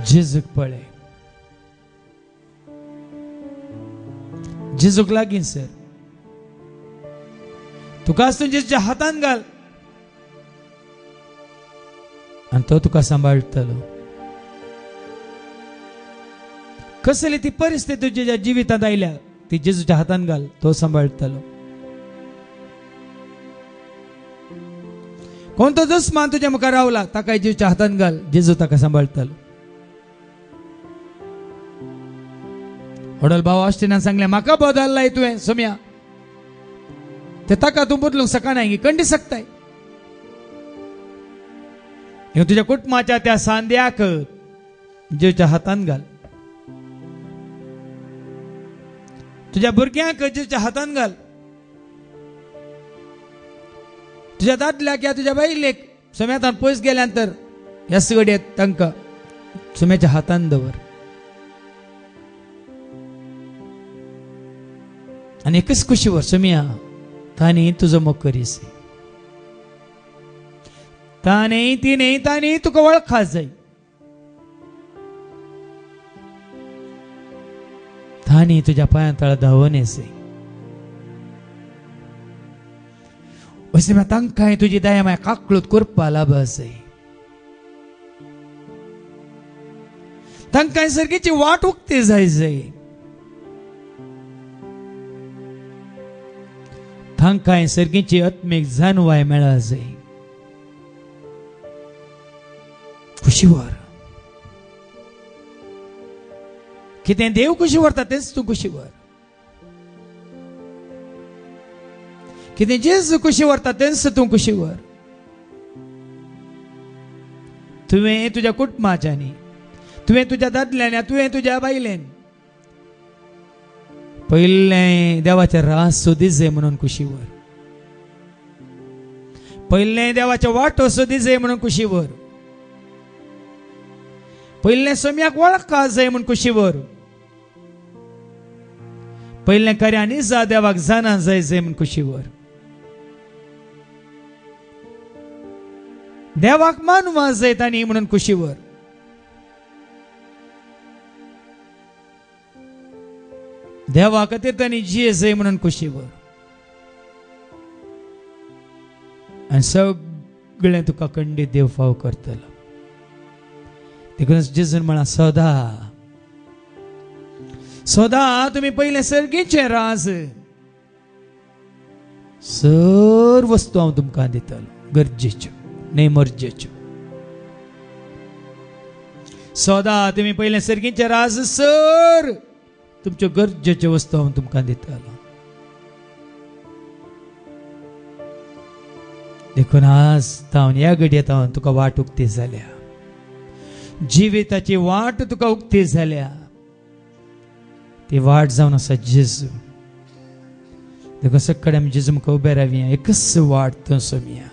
जेजूक पळय. जेजूक लागीं सर. तुका आसून जेजूच्या हातान घाल आणि तो तुका सांभाळटलो. कसली ती परिस्थिती तुझ्या जिवितांत आयल्या ती जेजूच्या हातान घाल, तो सांभाळटलो. कोणतो दुस्मान तुझ्या मुखार रावला ताका जेजूच्या हातान घाल, जेजू ताका सांभाळटलो. वडल भाव ऑस्टिनान सांगले म्हाका बदललाय तुवें सोम्या, ते ताका तूं बदलूंक सकनाय, कंडी सकताय. ह्यो तुझ्या कुटुंबाच्या त्या सांद्याक जेजूच्या हातान घाल. तुझ्या भुरग्यांक जेजूच्या हातान घाल. तुझ्या दादल्याक या तुझ्या बायलेक सोम्यातान पयस गेल्यानंतर ह्या सगळ्यात तांकां सोम्याच्या हातान दवर. आणि एकच खुशीवर सोम्या तांणी तुजो मोग करीस. ताने तिने ताने तुका वळखा जाय. ताने तुझ्या पांया तळ धांवन येसय. अशें तांकांय तुजी दया माया काकळूत करपा लाभसय. तांकांय सर्गीची वाट उक्ती जाय. तांकांय सर्गीची आत्मीक जाणवाय मेळा जाय. खुशीवर कितें देव खुशी व्हरता तेच तूं खुशी व्हर. कितें जेजू खुशी व्हरता तेच तूं खुशी व्हर. तुवें तुज्या कुटुंबाच्यांनी, तुवें तुज्या दादल्यान, तुवें तुज्या बायलेन पयलें देवाचें रास सोदी जाय म्हणून खुशी व्हर. पयलें देवाचें वाटो सोदी जाय म्हणून खुशी व्हर. पयलें सोम्याक वळखा जाय म्हणून खुशी व्हर. पयलें खऱ्यांनी जा देवाक जाणा जाय म्हणून खुशी व्हर. देवाक मानवा जाय तांणी म्हणून खुशी व्हर. देवा खातीर तांणी जिये जाय म्हणून खुशी व्हर. आनी सगळें तुका खंडीत देव फाव करतलो. देखून जेजून म्हणा सदा तुम्ही पहिले सर्गीचे राज सर वस्तू हांव तुमकां दितलो गरजेच्यो न्ही मर्जेच्यो. सदा तुम्ही पहिले सर्गीचे राज सर तुमच्यो गरजेच्यो वस्तू हांव तुमकां दितलो. देखून आज तावन ह्या घडयेंत हांव तुका वाट उक्ती जाल्या. जिविताची वाट तुका उक्ती जाल्या. ती वाट जावन आसा जेजू. देखून सकाळी आमी जेजू मुखार उबे रावया. एकच वाट तो सोमया.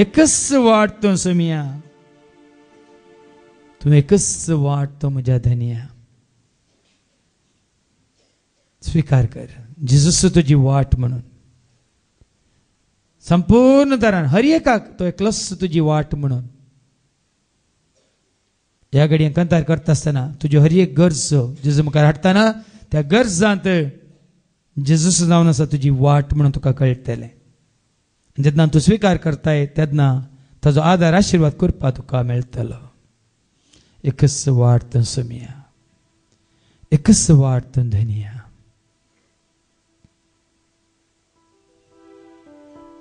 एकच वाट तो सोमया. तूं एकच वाट तो म्हज्या धन्या. स्वीकार कर जेजूस तुजी वाट म्हणून. संपूर्ण तरान हर एकाक तो एकलोच तुजी वाट म्हणून. ह्या घडये कंतार करता आसतना तुज्यो हर एक गरज जेजू मुखार हाडटाना त्या गरजांत जेजूस जावन आसा तुजी वाट म्हणून तुका कळटलें. जेन्ना तूं स्वीकार करताय तेन्ना ताजो आदार आशिर्वाद करपा तुका मेळटलो. एकच वाट तो सोमया. एकच वाट तो धन्या. एकच वाट तो सोम्या.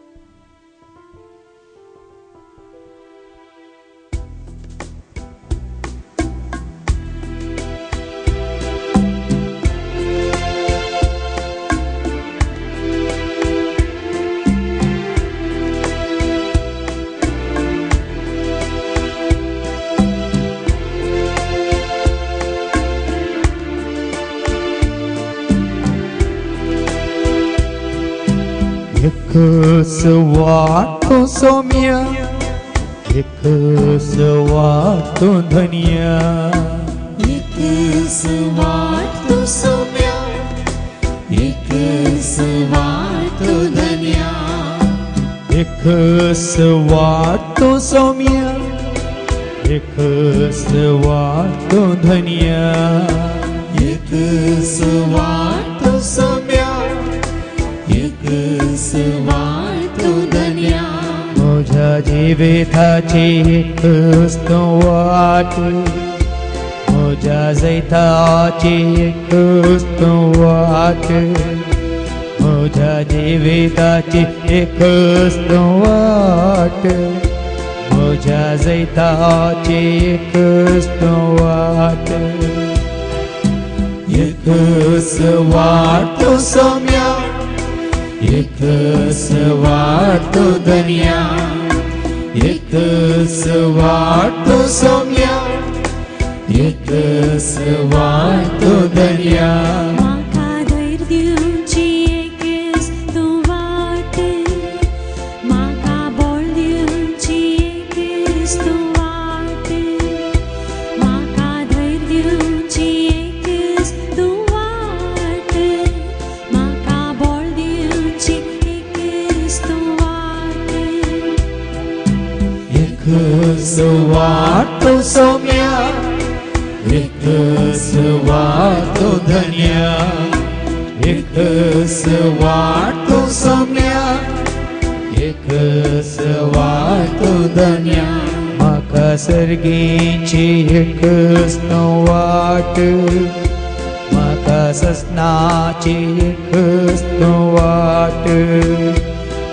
एकच वाट तो धन्या. एकच वाट तो सोम्या. एकच वाट तो धन्या. एकच वाट तो सोम्या. एकच वाट तो धन्या. एकच वाट तो सोम्या. एकच वाट तो धन्या. म्हज्या जिविताची एकच तो वाट. म्हज्या जैताची एकच तो वाट. म्हज्या जिविताची एकच तो वाट. म्हज्या जैताची एकच तो वाट. एकच वाट तो सोम्या. एकच वाट तो धन्या. एकच वाट तो सोम्या. एकच वाट तो धन्या. म्हाका धैर्य दिवची एकच तो वाट. म्हाका बळ दिवची एकच तो वाट. म्हाका धैर्य दिवची एकच तो वाट. म्हाका बळ दिवची एकच तो वाट. सुवार्तो सौम्या एक सुवार्तो धन्या एक सुवार्तो सौम्या एक सुवार्तो धन्या म्हाका सर्गेची एक वाट म्हाका ससनाची एक वाट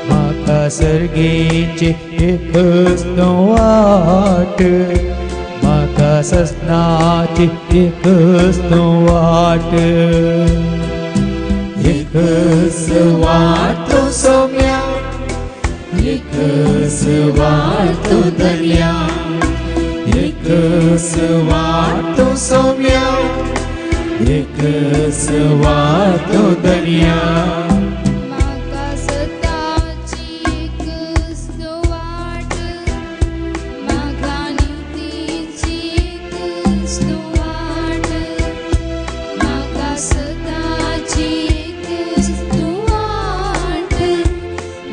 म्हाका सर्गेची एक वाट म्हाका ससनाची एक वाट एक सुवार्तो सौम्या एक सुवार्तो धन्या एक सुवार्तो सौम्या एक सुवार्तो धन्या म्हाका सताची एक वाट म्हाका नितीची एक वाट म्हाका सताची एक वाट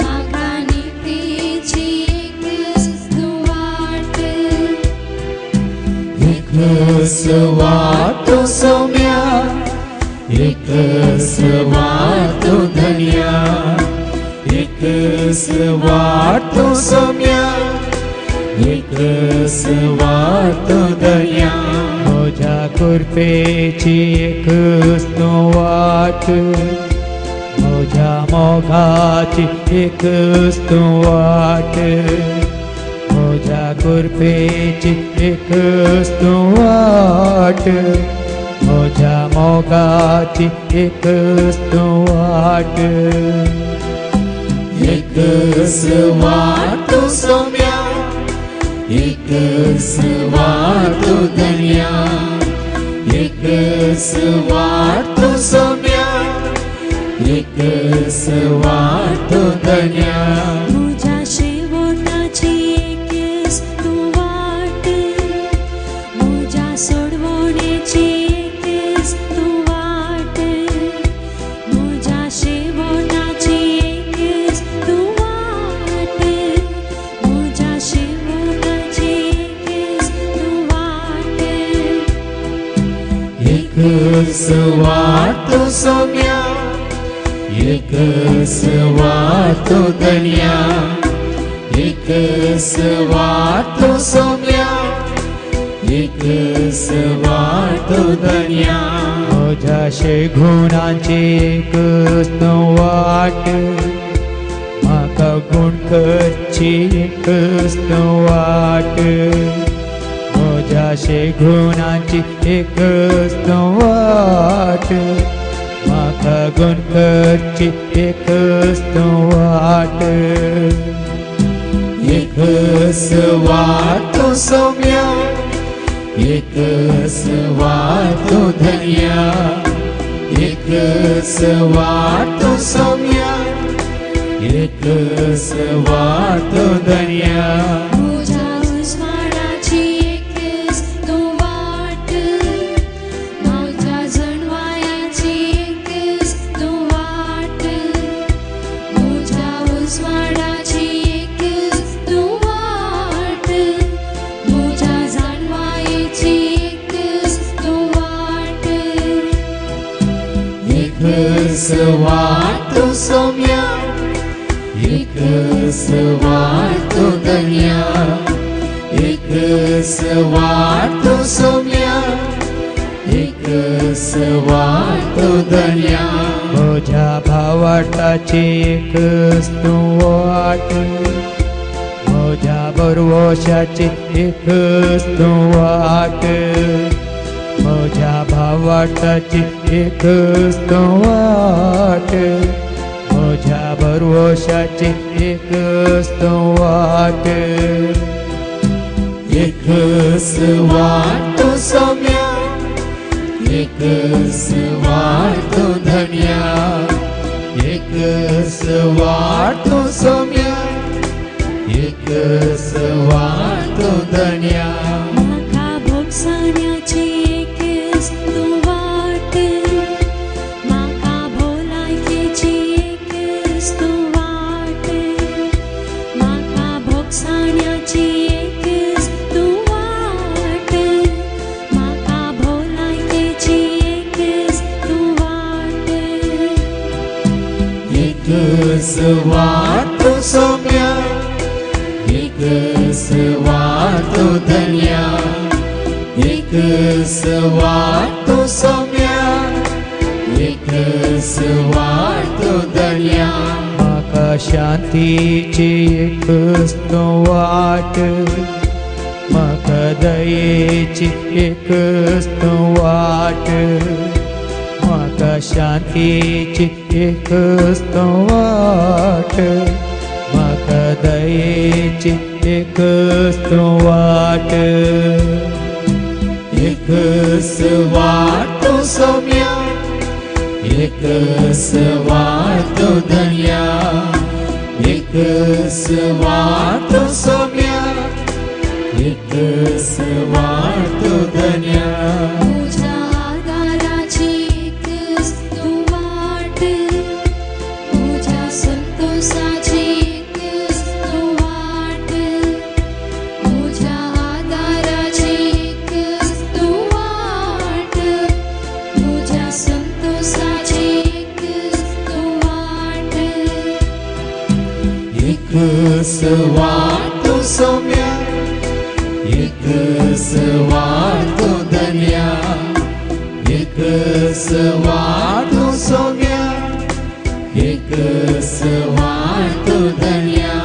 म्हाका नितीची एक वाट एक सुवार्तो सौम्या एक सुवार्तो धन्या एक सुवार्तो सौम्या एक सुवार्तो धन्या म्हज्या कुरपेची एक वाट म्हज्या मोगाची एक वाट म्हज्या कुरपेची एक वाट म्हज्या मोगाची एक वाट एक सुवार्तो सौम्या एक सुवार्तो धन्या एक सुवार्तो सौम्या एक सुवार्तो धन्या म्हज्या शेवटाची एक वाट म्हज्या सोडवणेची एक वाट म्हज्या शेवटाची एक वाट म्हज्या शेवटाची एक वाट एक सुवार्तो सौम्या एक सुवार्तो धन्या एक सुवार्तो सौम्या एक सुवार्तो धन्या म्हज्या शेगुणाची एक वाट म्हाका गुण करची एक वाट म्हज्या शेगुणाची एक वाट म्हाका गुण करची एक वाट एक सुवार्तो सौम्या एक सुवार्तो धन्या एक सुवार्तो सौम्या एक सुवार्तो धन्या म्हज्या उजवाडाची एक वाट म्हज्या जणवायाची एक वाट म्हज्या उजवाडाची एक वाट म्हज्या जाणवायेची एक वाट एक सुवार्तो सौम्या एक सुवार्तो धन्या एक सुवार्तो सौम्या एक सुवार्तो धन्या म्हज्या भावाटाची एक वाट म्हज्या बरवशाची एक वाट म्हज्या भावाटाची एक वाट म्हज्या बरवशाची एक वाट एक सुवार्तो सौम्या एक सुवार्तो धन्या एक सुवार्तो सौम्या एक सुवार्तो धन्या म्हाका भोगसाण्याची एक वाट म्हाका भोलायकेची एक वाट म्हाका भोगसाण्याची एक वाटतो सौम्या, एकच वाटतो धन्या, एकच वाटतो सौम्या, एकच वाटतो धन्या. म्हाका शांतीची एकच तो वाट, म्हाका दयेची एकच तो वाट, म्हाका शांतीची एकच तो वाट, म्हाका दयेची एकच तो वाट. एकच वाटतो सौम्या, एकच वाटतो धन्या, एकच वाटतो सौम्या, एकच वाटतो धन्या. तुझ्या आधाराची एकच तू वाट, तुझ्या संतोषाची एकच तू वाट, तुझ्या आधाराची एकच तू वाट, तुझ्या संतोषाची एकच तू वाट. एकच वाटतो सौम्या, एकच वाटतो धन्या, एकच वाटतो सौम्या, एकच वाटतो धन्या,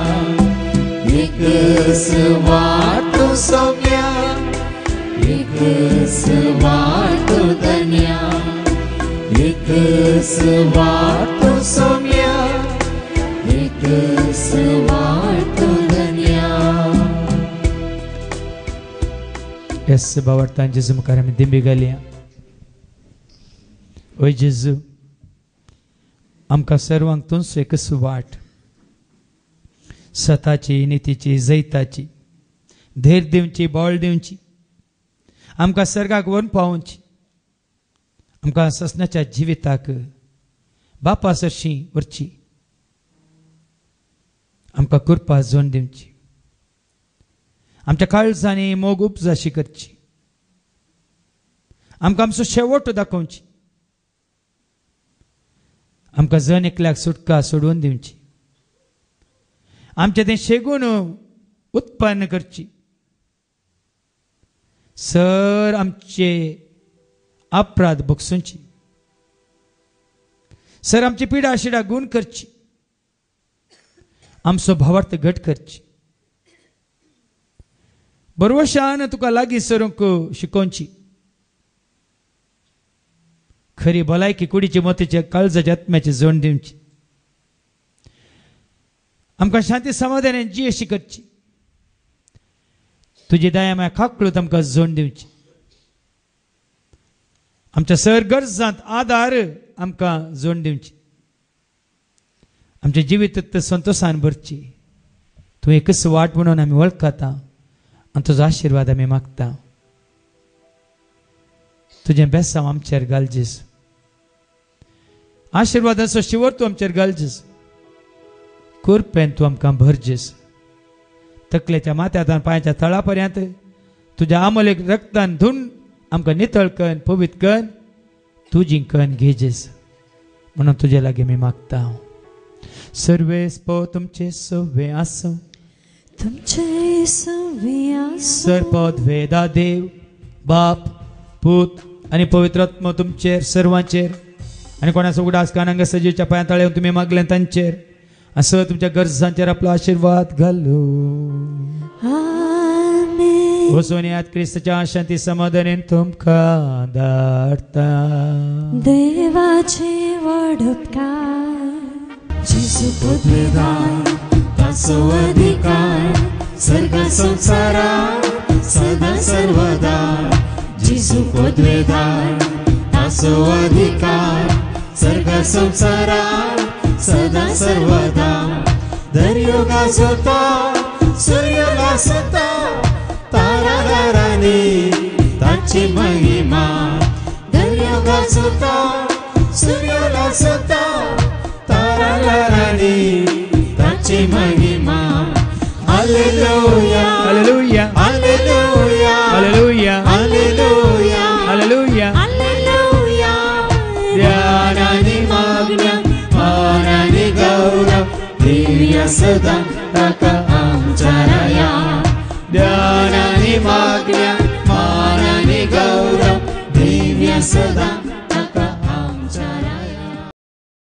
एकच वाटतो सौम्या, एकच वाटतो धन्या, एकच वाटतो सौम्या, एकच वाटतो धन्या. येस बावडतान जेजू मुखार आमी दिंबी घालया. ओय जेजू, आमकां सर्वांक तूंच एकच वाट, सताची, नितीची, जैताची, धैर्य दिवची, बोळ दिवची, आमकां सर्गाक व्हरून पावोवची, आमकां ससनाच्या जिविताक बापा सरशी व्हरची, आमकां कृपा जोड दिवची, आमच्या काळजांनी मोग उपजाशी करची, आमकां आमचो शेवट दाखोवची, आमकां जण एकल्याक सुटका सोडून दिवची, आमचे तें शेगून उत्पन्न करची, सर आमचे अपराध भोगसूंची, सर आमची पिडा शिडा गुण करची, आमचो भावार्थ घट करची, बरोवशान तुका लागीं सरूंक शिकोवची, खरी भलायकी कुडीची मोतीचे काळजाच्या आत्म्याची जोड दिवची, आमकां शांती समाधानान जी अशी करची, तुजी दया माया खाकळूत आमकां जोड दिवची, आमच्या सर गरजांत आदार आमकां जोड दिवची, आमचे जिवीत संतोषान भरची. तूं एकच वाट म्हणून आमी वळखता आनी तुजो आशिर्वाद आमी मागता. तुजें बेसांव आमचेर घाल जेजू, आशिर्वादाचो शिवर तूं आमचेर घाल जेजू, कुरपेन तूं आमकां भर जेजू, तकलेच्या माथ्यान पांयाच्या तळा पर्यंत तुज्या अमोलेक रक्तान धुवन आमकां नितळ कन, पवित्र कन, तुजी कन घे जेजू, म्हणून तुजे लागीं मी मागता. सर्वेस पो तुमचे सव्वे आसूं, तुमचे सव्वे आसूं, सरपद वेदा देव बाप पूत आनी पवित्र आत्मा तुमचेर सर्वांचेर, आनी कोणाचो उडास कानांग सजीवच्या पांया तळे तुम्ही मागले तांचेर, असं तुमच्या गरजांचेर आपलो आशीर्वाद घालो. आमेन. वचून यात क्रिस्ताच्या शांती समाधानान तुमकां धाडटा. देवाचे व्हड उपकार, जेजू पदवेदार, ताचो अधिकार सर्ग संसारात सदा सर्वदा. जेजू पदवेदार, ताचो अधिकार सर्ग संसारात सदा सर्वदा. दर्यो गाजोता, सूर्य लासता, तारागारांनी ताची महिमा. दर्यो गाजोता, सूर्य लासता, तारागारांनी ताची महिमा. Hallelujah, hallelujah, hallelujah, hallelujah, hallelujah, hallelujah. Hallelujah. ध्यान आणि मागण्या, मान आणि गौरव सदा